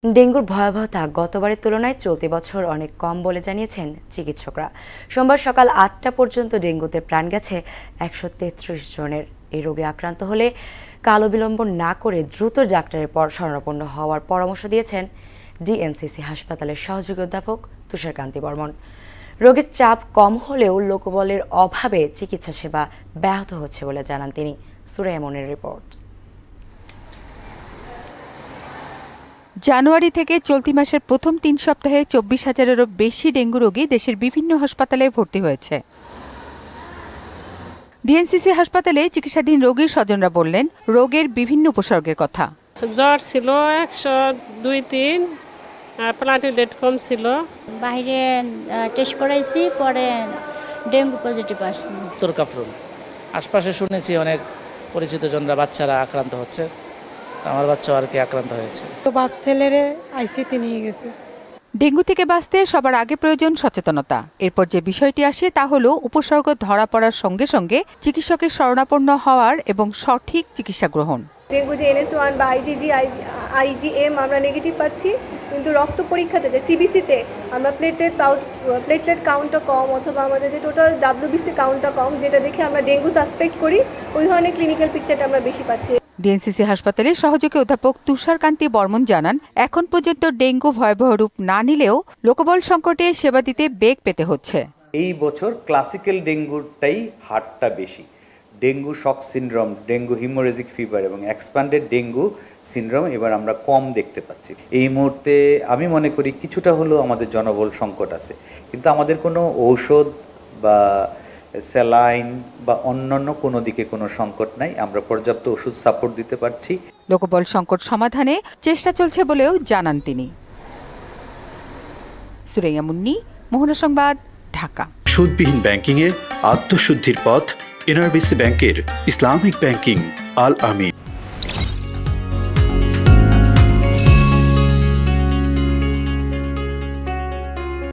ডেঙ্গুর ভয়াবহতা গতবারের তুলনায় চলতি বছর অনেক কম বলে জানিয়েছেন চিকিৎসকরা। সোমবার সকাল ৮টা পর্যন্ত ডেঙ্গুতে প্রাণ গেছে ১৩৩ জনের। এই রোগে আক্রান্ত হলে কালবিলম্ব না করে দ্রুত ডাক্তারের শরণাপন্ন হওয়ার পরামর্শ দিয়েছেন ডিএনসিসি হাসপাতালের সহযোগী অধ্যাপক তুষারকান্তি বর্মন। রোগের চাপ কম হলেও লোকবলের অভাবে চিকিৎসা সেবা ব্যাহত হচ্ছে বলে জানান তিনি। সুরাইয়া মনির রিপোর্ট। জানুয়ারি থেকে চলতি মাসের প্রথম ৩ সপ্তাহে ২৪,০০০-এরও বেশি ডেঙ্গু রোগী দেশের বিভিন্ন হাসপাতালে ভর্তি হয়েছে। ডিএনসিসি হাসপাতালে চিকিৎসাধীন রোগীর স্বজনরা বললেন রোগের বিভিন্ন উপসর্গের কথা। জ্বর ছিল ১০২-৩, প্লাটিলেট কম ছিল। বাইরে টেস্ট করাইছি, পরে ডেঙ্গু পজিটিভ আসছে। উত্তর কাফরুল আশপাশে শুনেছি অনেক পরিচিত জনরা বাচ্চারা আক্রান্ত হচ্ছে, আমার বাচ্চাও আর কি আক্রান্ত হয়েছে। তো বাপ ছেলেরে আইসিতে নিয়ে গেছে। ডেঙ্গু থেকে বাঁচতে সবার আগে প্রয়োজন সচেতনতা। এরপর যে বিষয়টি আসে তা হলো উপসর্গ ধরা পড়ার সঙ্গে সঙ্গে চিকিৎসকের শরণাপন্ন হওয়ার এবং সঠিক চিকিৎসা গ্রহণ। ডেঙ্গু যে NS1 বা IgM আমরা নেগেটিভ পাচ্ছি, কিন্তু রক্ত পরীক্ষাতে যে সিবিসিতে আমরা প্লেটলেট কাউন্টটা কম, অথবা আমাদের যে টোটাল WBC কাউন্টটা কম, যেটা দেখে আমরা ডেঙ্গু সাসপেক্ট করি, ওই ধরনের ক্লিনিক্যাল পিকচারটা আমরা বেশি পাচ্ছি। ডিএনসিসি হাসপাতালের সহযোগী অধ্যাপক তুষারকান্তি বর্মন জানান, এখন পর্যন্ত ডেঙ্গু ভয়াবহ রূপ না নিলেও লোকবল সংকটে সেবা দিতে বেগ পেতে হচ্ছে। এই বছর ক্লাসিক্যাল ডেঙ্গুটাই হারটা বেশি। Dengue shock syndrome, dengue haemorrhagic fever এবং এক্সপ্যান্ডেড ডেঙ্গু সিনড্রোম এবার আমরা কম দেখতে পাচ্ছি। এই মুহূর্তে আমি মনে করি কিছুটা হলেও আমাদের জনবল সংকট আছে, কিন্তু আমাদের কোনো ঔষধ বা স্যালাইন বা অন্যান্য কোনো দিকে কোনো সংকট নাই। আমরা পর্যাপ্ত ওষুধ সাপোর্ট দিতে পারছি। লোকবল সংকট সমাধানে চেষ্টা চলছে বলেও জানান তিনি। সুরাইয়া মুন্নি, মোহনা সংবাদ, ঢাকা। সুদবিহীন ব্যাংকিংয়ে আত্মশুদ্ধির পথ এনআরবিসি ব্যাংকের ইসলামিক ব্যাংকিং আল আমিন।